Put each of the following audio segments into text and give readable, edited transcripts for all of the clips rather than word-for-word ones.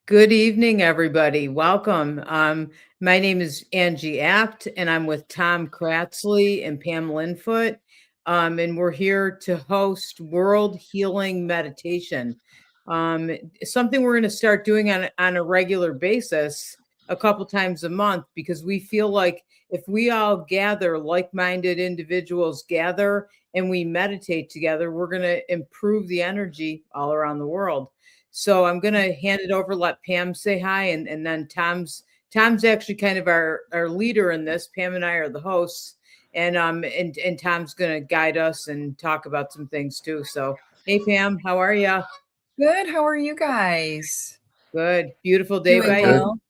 Good evening, everybody. Welcome. My name is Angie Apt, and I'm with Tom Cratsley and Pam Linfoot. And we're here to host World Healing Meditation. Um, Something we're going to start doing on a regular basis, a couple times a month, because we feel like if we all gather, like-minded individuals gather, and we meditate together, we're going to improve the energy all around the world. So I'm going to hand it over, let Pam say hi, and then Tom's actually kind of our leader in this. Pam and I are the hosts, and Tom's going to guide us and talk about some things too. So hey, Pam, how are you? Good. How are you guys? Good, beautiful day Doing by Good. you. well?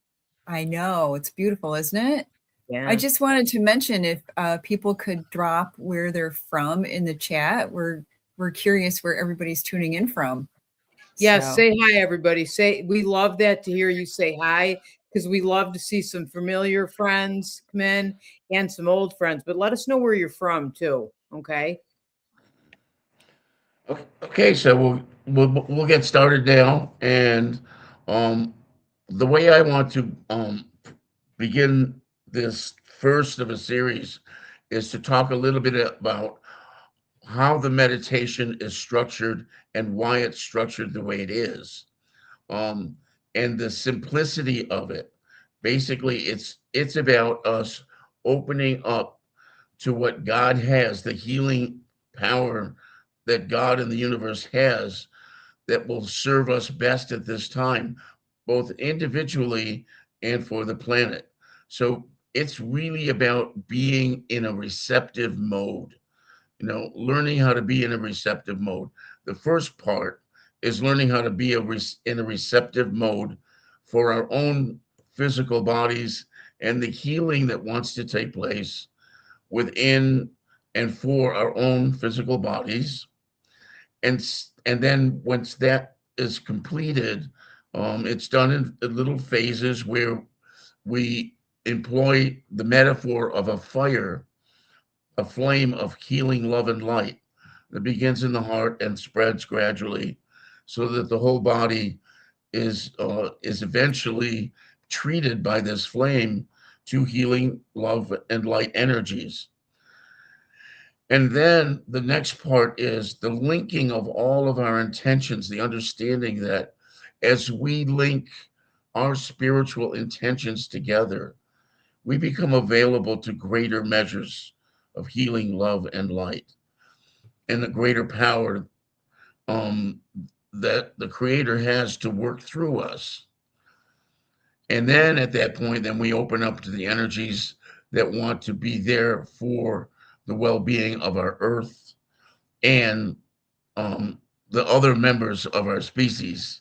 I know. It's beautiful, isn't it? I Yeah. just wanted to mention if people could drop where they're from in the chat. We're curious where everybody's tuning in from. Yes, So say hi, everybody. Say we love that to hear you say hi because we love to see some familiar friends come in and some old friends. But let us know where you're from too. Okay. Okay, so we'll get started now, and um, the way I want to begin this first of a series is to talk a little bit about how the meditation is structured and why it's structured the way it is, um, and the simplicity of it. Basically, it's about us opening up to what God has, the healing power that God in the universe has that will serve us best at this time, both individually and for the planet. So it's really about being in a receptive mode, learning how to be in a receptive mode. The first part is learning how to be in a receptive mode for our own physical bodies and the healing that wants to take place within and for our own physical bodies. And then once that is completed, it's done in little phases where we employ the metaphor of a fire, a flame of healing love and light that begins in the heart and spreads gradually, so that the whole body is eventually treated by this flame to healing love and light energies. And then the next part is the linking of all of our intentions, the understanding that as we link our spiritual intentions together, we become available to greater measures of healing, love, and light, and the greater power um, that the Creator has to work through us. And then at that point, then we open up to the energies that want to be there for the well being of our earth and um, the other members of our species,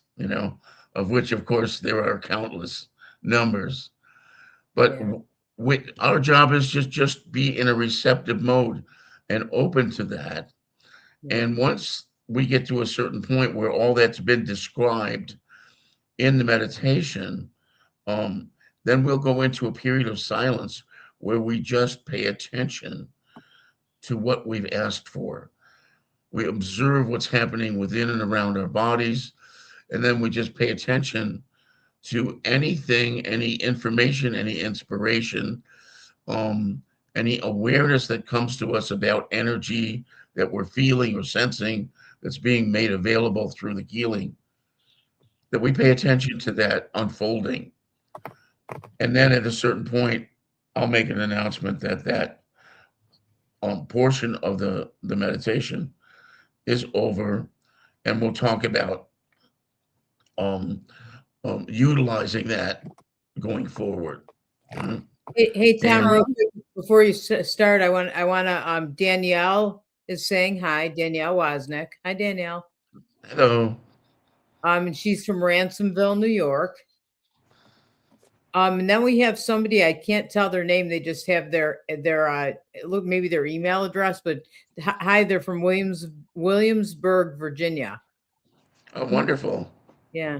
of which, of course, there are countless numbers. But yeah. our job is just be in a receptive mode and open to that. Yeah. And once we get to a certain point where all that's been described in the meditation, um, then we'll go into a period of silence where we just pay attention to what we've asked for. We observe what's happening within and around our bodies, and then we just pay attention to anything, any information, any inspiration, um, any awareness that comes to us about energy that we're feeling or sensing that's being made available through the healing, that we pay attention to that unfolding. And then at a certain point, I'll make an announcement that portion of the meditation is over, and we'll talk about um, utilizing that going forward. Mhm. Hey, Tom, And real Um, quick before you start, I want to. Danielle is saying hi. Danielle Wozniak. Hi, Danielle. hello. And she's from Ransomville, New York. And then we have somebody I can't tell their name. They just have their look maybe their email address, but hi, they're from Williamsburg, Virginia. Oh, wonderful. Yeah.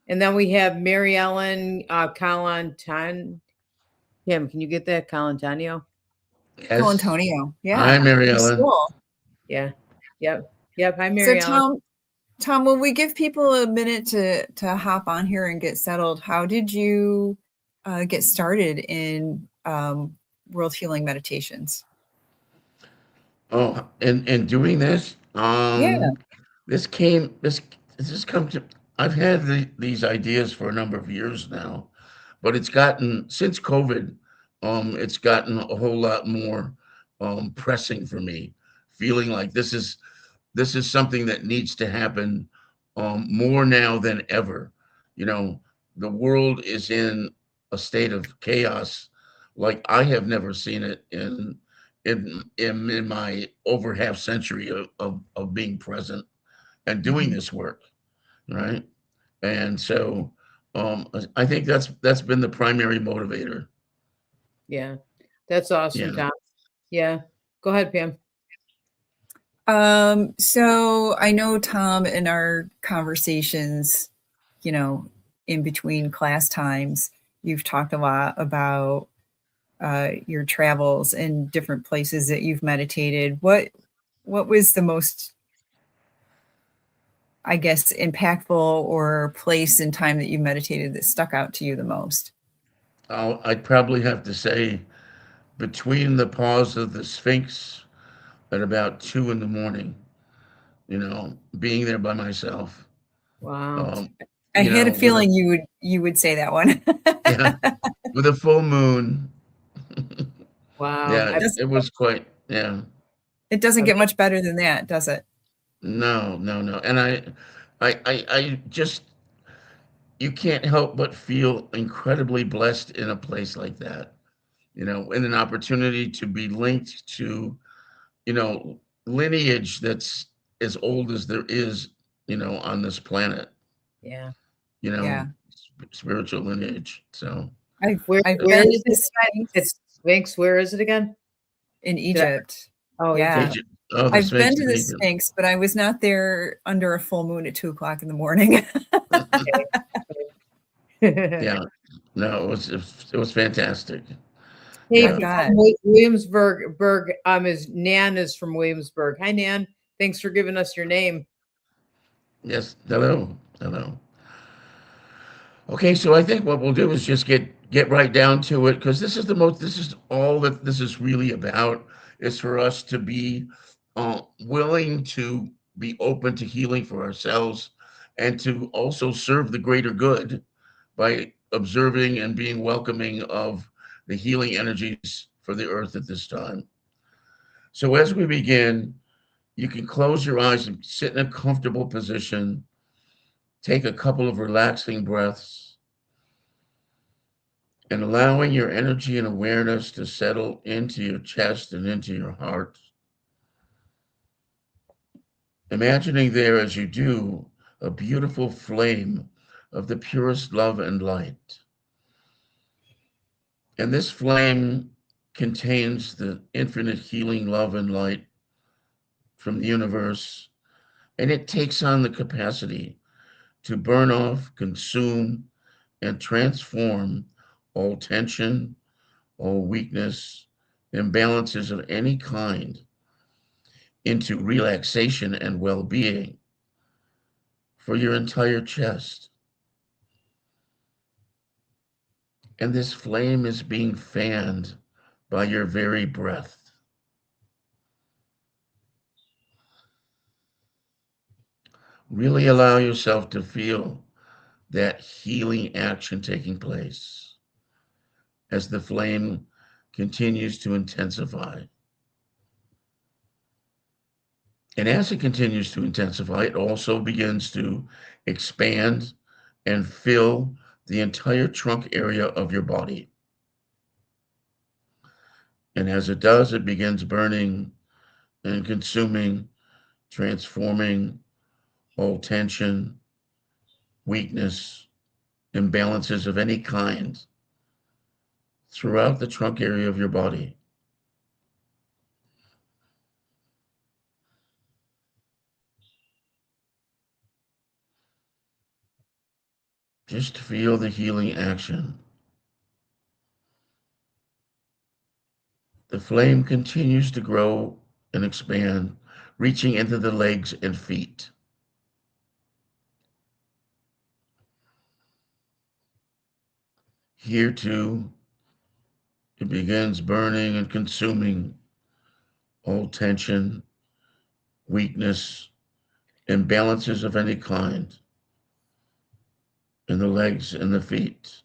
And then we have Mary Ellen Calantan. Kim, can you get that Calantanio? Colantonio. Hi, Yeah. Mary From Ellen. school. Yeah. Yep. Yep. Hi, So Mary Ellen. Tom, Tom, will we give people a minute to hop on here and get settled? How did you get started in world healing meditations? Oh, and doing this, Yeah. this came this has come to. I've had these ideas for a number of years now, but it's gotten since COVID, it's gotten a whole lot more pressing for me, feeling like this is something that needs to happen more now than ever. You know, the world is in a state of chaos like I have never seen it in my over half century of being present and doing Mhm. this work, right? And so I think that's been the primary motivator. Yeah. That's awesome, Yeah. Tom. Yeah. Go ahead, Pam. So I know Tom in our conversations, you know, in between class times, you've talked a lot about your travels and different places that you've meditated. What was the most, I guess, impactful or place and time that you meditated that stuck out to you the most? I'd probably have to say between the pause of the Sphinx at about 2 in the morning, being there by myself. Wow. Um, I had a with a feeling you would say that one. yeah, with a full moon. Wow. Yeah, I've, it was quite yeah. It doesn't I've, get much better than that, does it? No, no, no. And I just you can't help but feel incredibly blessed in a place like that. And an opportunity to be linked to, you know, lineage that's as old as there is, on this planet, yeah. you know, Yeah. spiritual lineage. So, I've Where been is to the it again? Sphinx It's Sphinx. Where is it again? in Did I? Egypt. Oh, Yeah. Egypt. Egypt. Oh, the I've Sphinx been to in the Egypt. Sphinx, but I was not there under a full moon at 2 o'clock in the morning. Okay. Yeah. No, it was fantastic. Hey, I Yeah. from bet. Williamsburg. His Nan is from Williamsburg. Hi, Nan. Thanks for giving us your name. Yes. Hello. Hello. Okay, so I think what we'll do is just get right down to it because this is all that this is really about is for us to be willing to be open to healing for ourselves and to also serve the greater good by observing and being welcoming of the healing energies for the earth at this time. So as we begin, you can close your eyes and sit in a comfortable position, take a couple of relaxing breaths and allowing your energy and awareness to settle into your chest and into your heart. Imagining there as you do a beautiful flame of the purest love and light. And this flame contains the infinite healing love and light from the universe, and it takes on the capacity to burn off, consume, and transform all tension, all weakness, imbalances of any kind into relaxation and well being for your entire chest. And this flame is being fanned by your very breath. Really allow yourself to feel that healing action taking place as the flame continues to intensify. And as it continues to intensify, it also begins to expand and fill the entire trunk area of your body. And as it does, it begins burning and consuming, transforming all tension, weakness, imbalances of any kind throughout the trunk area of your body. Just feel the healing action. The flame continues to grow and expand, reaching into the legs and feet. Here too, it begins burning and consuming all tension, weakness, imbalances of any kind in the legs and the feet.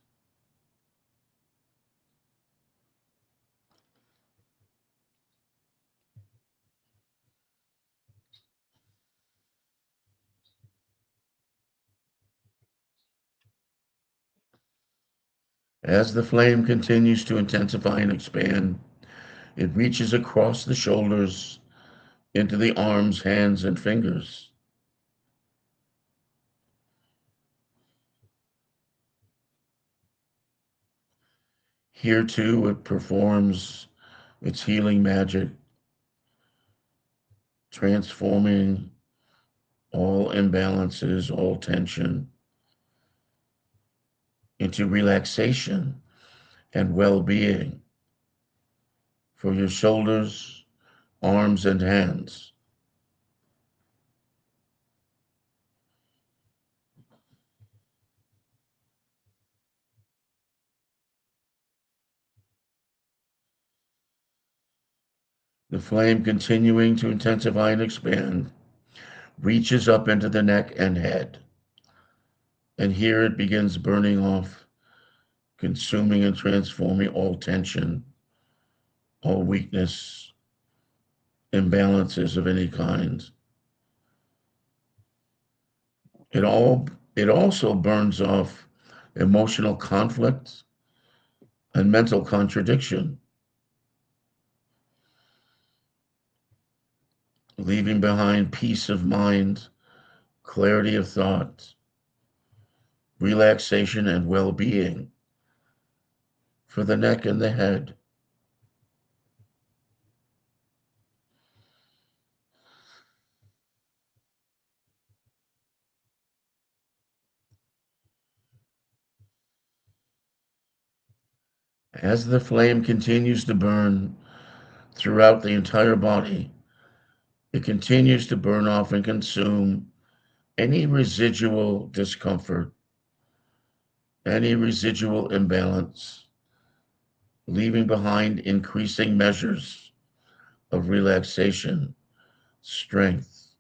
As the flame continues to intensify and expand, it reaches across the shoulders into the arms, hands, and fingers. Here too, it performs its healing magic, transforming all imbalances, all tension into relaxation and well being for your shoulders, arms, and hands. The flame, continuing to intensify and expand, reaches up into the neck and head. And here it begins burning off, consuming and transforming all tension, all weakness, imbalances of any kind. It all it also burns off emotional conflict and mental contradiction, leaving behind peace of mind, clarity of thought, relaxation, and well-being for the neck and the head. As the flame continues to burn throughout the entire body, it continues to burn off and consume any residual discomfort, any residual imbalance, leaving behind increasing measures of relaxation, strength,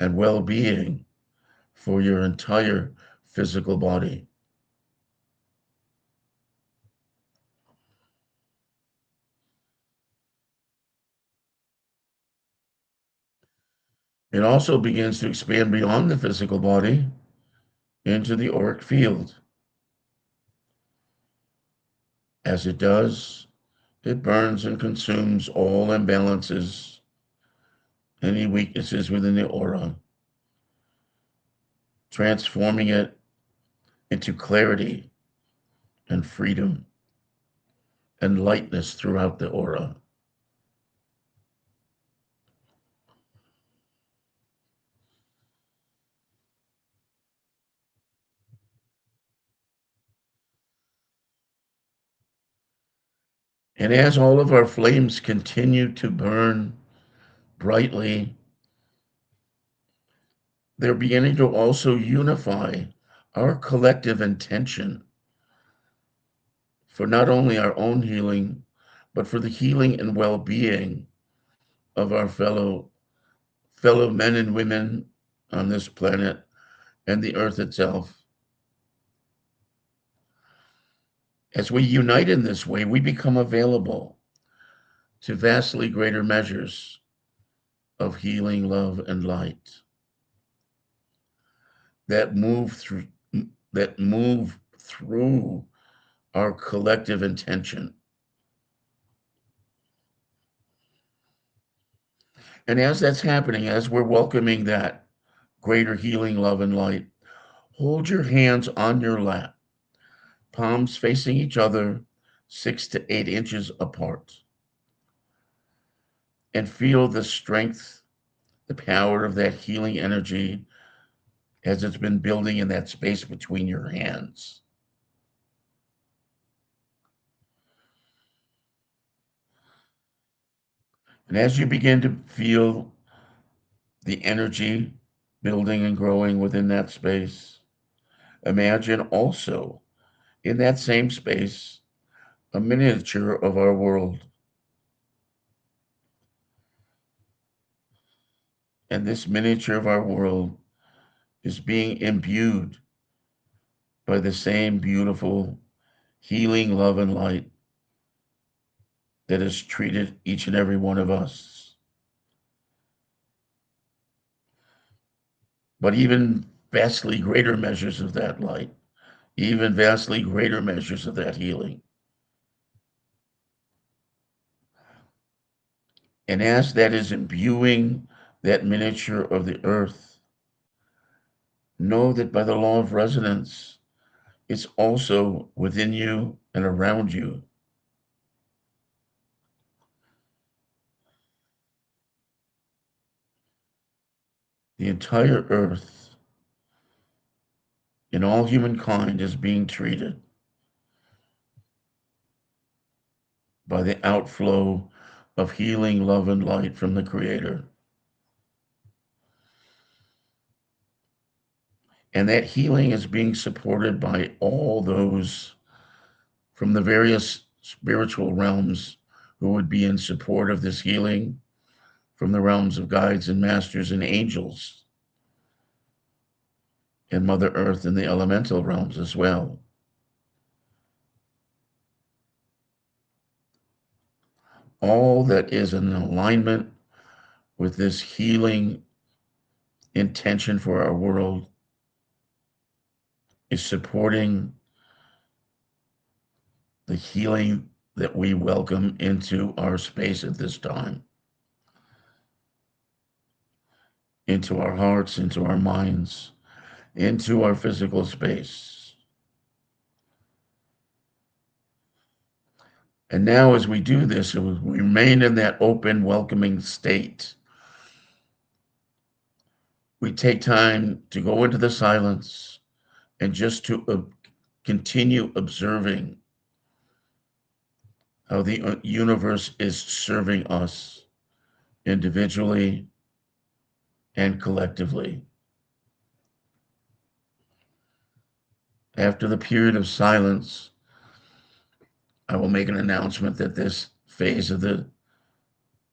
and well being for your entire physical body. It also begins to expand beyond the physical body into the auric field. As it does, it burns and consumes all imbalances, any weaknesses within the aura, transforming it into clarity and freedom and lightness throughout the aura. And as all of our flames continue to burn brightly, they're beginning to also unify our collective intention for not only our own healing, but for the healing and well-being of our fellow men and women on this planet and the earth itself. As we unite in this way, we become available to vastly greater measures of healing, love, and light that move through that move through our collective intention. And as that's happening, as we're welcoming that greater healing, love, and light, hold your hands on your lap, palms facing each other, 6 to 8 inches apart, and feel the strength, the power of that healing energy as it's been building in that space between your hands. And as you begin to feel the energy building and growing within that space, imagine also in that same space, a miniature of our world. And this miniature of our world is being imbued by the same beautiful, healing love and light that has treated each and every one of us. But even vastly greater measures of that light, even vastly greater measures of that healing. And as that is imbuing that miniature of the earth, know that by the law of resonance, it's also within you and around you. The entire earth and all humankind is being treated by the outflow of healing love and light from the Creator. And that healing is being supported by all those from the various spiritual realms who would be in support of this healing, from the realms of guides and masters and angels, and Mother Earth and the elemental realms as well. All that is in alignment with this healing intention for our world is supporting the healing that we welcome into our space at this time, into our hearts, into our minds, into our physical space. And now, as we do this, we remain in that open, welcoming state. We take time to go into the silence and just to continue observing how the universe is serving us individually and collectively. After the period of silence, I will make an announcement that this phase of the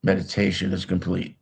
meditation is complete.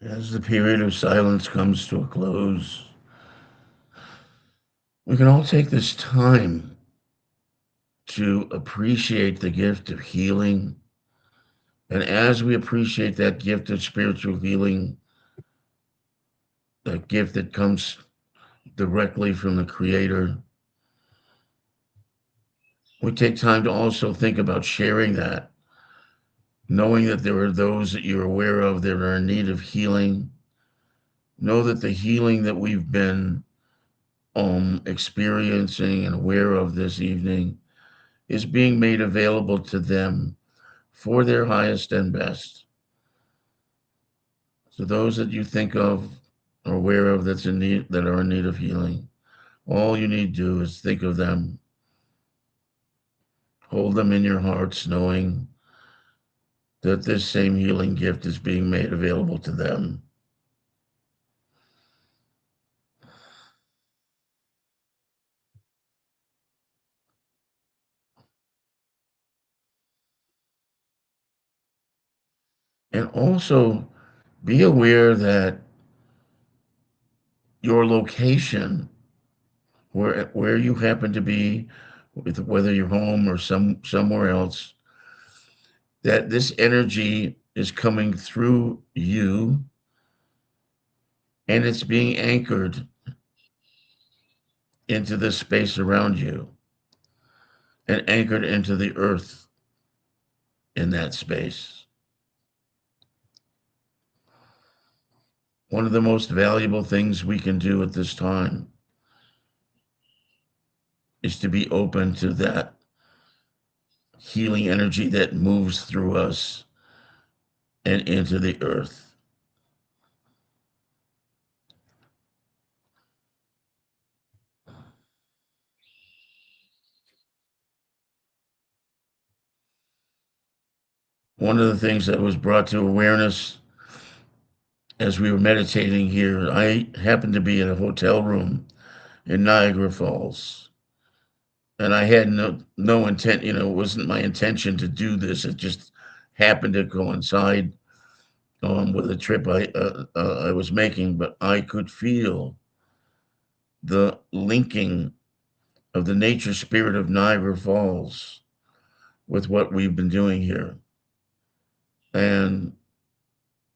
As the period of silence comes to a close, we can all take this time to appreciate the gift of healing. And as we appreciate that gift of spiritual healing, that gift that comes directly from the Creator, we take time to also think about sharing that, knowing that there are those that you're aware of that are in need of healing. Know that the healing that we've been experiencing and aware of this evening is being made available to them for their highest and best. So those that you think of or aware of that's in need that are in need of healing, all you need to do is think of them, hold them in your hearts, knowing that this same healing gift is being made available to them. And also be aware that your location, where you happen to be, whether you're home or somewhere else, that this energy is coming through you and it's being anchored into the space around you and anchored into the earth in that space. One of the most valuable things we can do at this time is to be open to that healing energy that moves through us and into the earth. One of the things that was brought to awareness as we were meditating here, I happened to be in a hotel room in Niagara Falls. And I had no intent, it wasn't my intention to do this. It just happened to coincide with a trip I was making, but I could feel the linking of the nature spirit of Niagara Falls with what we've been doing here. And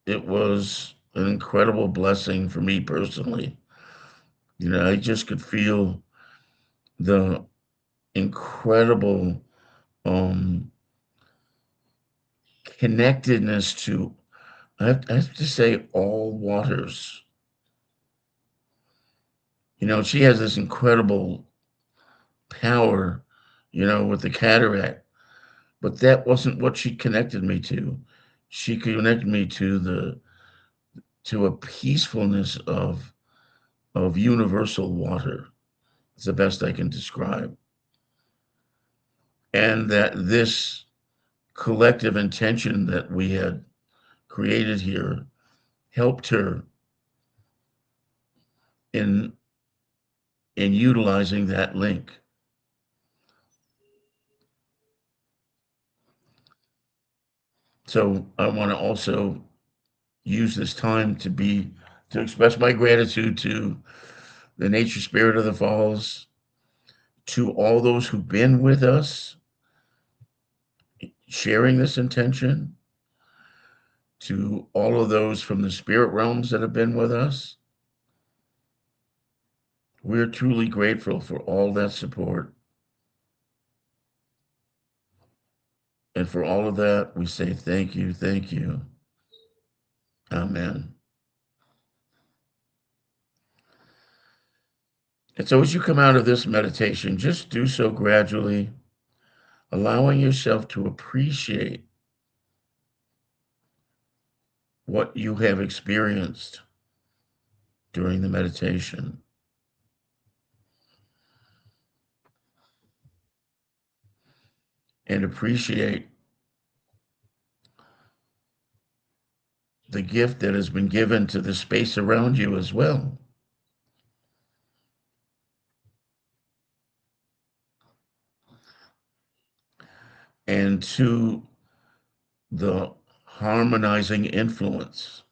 it was an incredible blessing for me personally. I just could feel the incredible um, connectedness to, I have to say, all waters. She has this incredible power, with the cataract, but that wasn't what she connected me to. She connected me to a peacefulness of universal water. It's the best I can describe. And that this collective intention that we had created here helped her in utilizing that link. So I want to also use this time to express my gratitude to the nature spirit of the falls, to all those who've been with us sharing this intention, to all of those from the spirit realms that have been with us. We're truly grateful for all that support. And for all of that, we say thank you, thank you. Amen. And so as you come out of this meditation, just do so gradually, allowing yourself to appreciate what you have experienced during the meditation. And appreciate the gift that has been given to the space around you as well. And to the harmonizing influence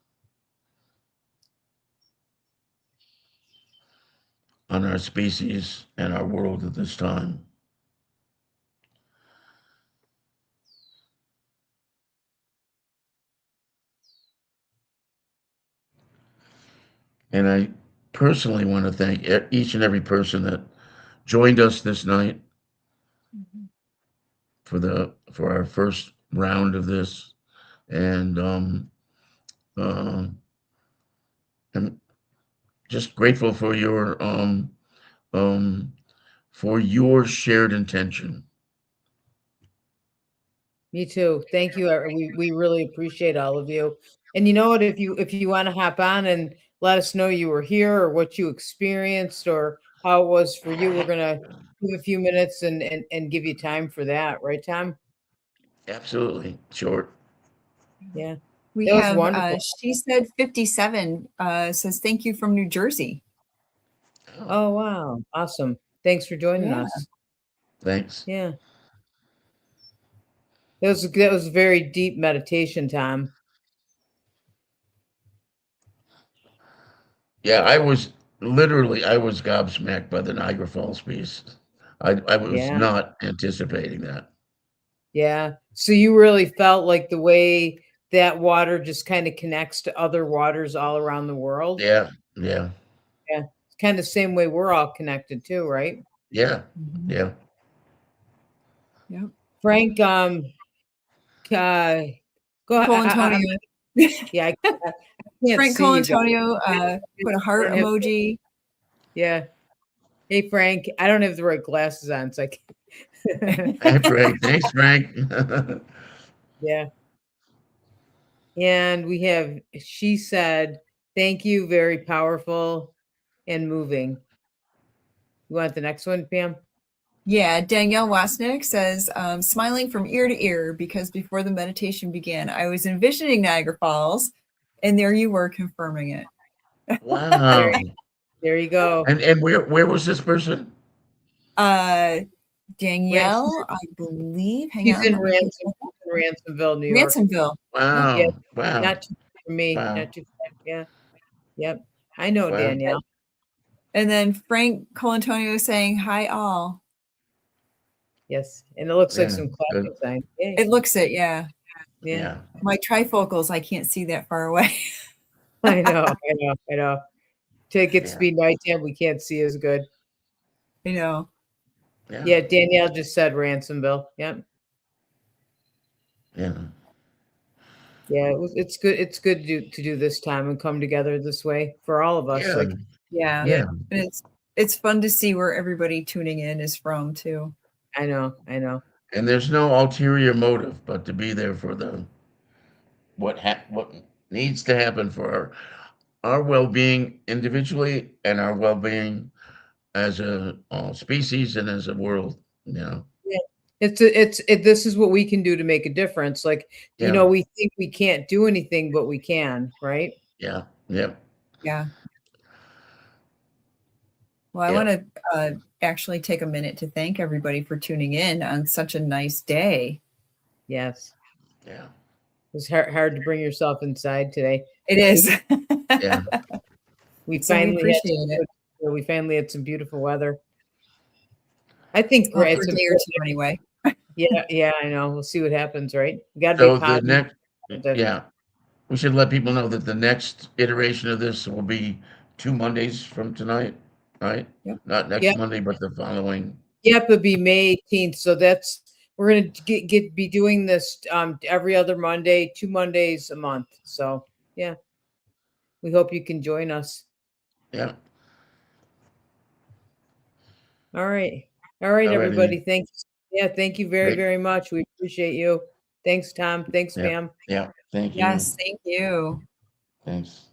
on our species and our world at this time. And I personally want to thank each and every person that joined us this night for our first round of this, and uh, I'm just grateful um, for your shared intention. Me too. Thank you. We really appreciate all of you. And you know what? If you want to hop on and let us know you were here or what you experienced or how it was for you, we're gonna give a few minutes and give you time for that, right, Tom? Absolutely, short. Yeah, We that was have, wonderful. she said 57, says, thank you from New Jersey. Oh, Oh wow, awesome! Thanks for joining Yeah. us. thanks. Yeah, that was very deep meditation, Tom. Yeah, I was gobsmacked by the Niagara Falls piece. I was Yeah, not anticipating that. yeah. So you really felt like the way that water just kind of connects to other waters all around the world. Yeah, yeah, Yeah, it's kind of the same way we're all connected too, right? yeah, Mhm. yeah. Yep. Frank, uh, go. Colantonio. Yeah, I can't Frank see you guys. Colantonio put a I heart don't have. emoji. Yeah. Hey, Frank. I don't have the right glasses on, so I can't. Hey, Frank. Thanks, Frank. Yeah. And we have. She said, "Thank you, very powerful and moving." You want the next one, Pam? Yeah, Danielle Wasnick says, smiling from ear to ear because before the meditation began, I was envisioning Niagara Falls, and there you were confirming it. There, Wow. there you go. And where was this person? Uh, Ran- Danielle, I believe. Hang She's on, in let me get Ransomville, New York. Ransomville. Yep. Yeah, Wow. Wow. not too far from me. Wow. Not too far. Yeah. Yep. I know Wow. Danielle. And then Frank Colantonio saying, hi, all. Yes. And it looks like Yeah. some Good. clapping signs. Yay. It looks it, yeah. Yeah. Yeah. My trifocals, I can't see that far away. I know. I know. I know. Till it gets to Yeah. be nighttime, we can't see as good. You know. Yeah. Yeah. Danielle just said Ransomville. Yep. Yeah. Yeah. It's good. It's good to do this time and come together this way for all of us. Yeah. Like, Yeah. yeah, Yeah. And it's fun to see where everybody tuning in is from too. I know. I know. And there's no ulterior motive but to be there for what needs to happen for our well-being individually and our well-being as a species and as a world. You know. Yeah. This is what we can do to make a difference. Like, Yeah. we think we can't do anything, but we can, right? Yeah. Yeah. Yeah. Well, I Yeah. want to actually take a minute to thank everybody for tuning in on such a nice day. Yes. Yeah. It's hard to bring yourself inside today. It is. Yeah. We So we finally had appreciate it. we finally had some beautiful weather. I think Well, for it's a day or two anyway. yeah, I know. We'll see what happens, right? We got to So be the positive. next, yeah, we should let people know that the next iteration of this will be 2 Mondays from tonight, right? Yep. Not next Yep. Monday, but the following. Yep, it'll be May 18th. So we're gonna be doing this every other Monday, 2 Mondays a month. So yeah, we hope you can join us. Yeah. All right. All right, Alrighty. everybody. Thanks. Yeah, thank you very, Great. very much. We appreciate you. Thanks, Tom. Thanks, Yeah. Pam. Yeah. Thank you. Yes, thank you. Thanks.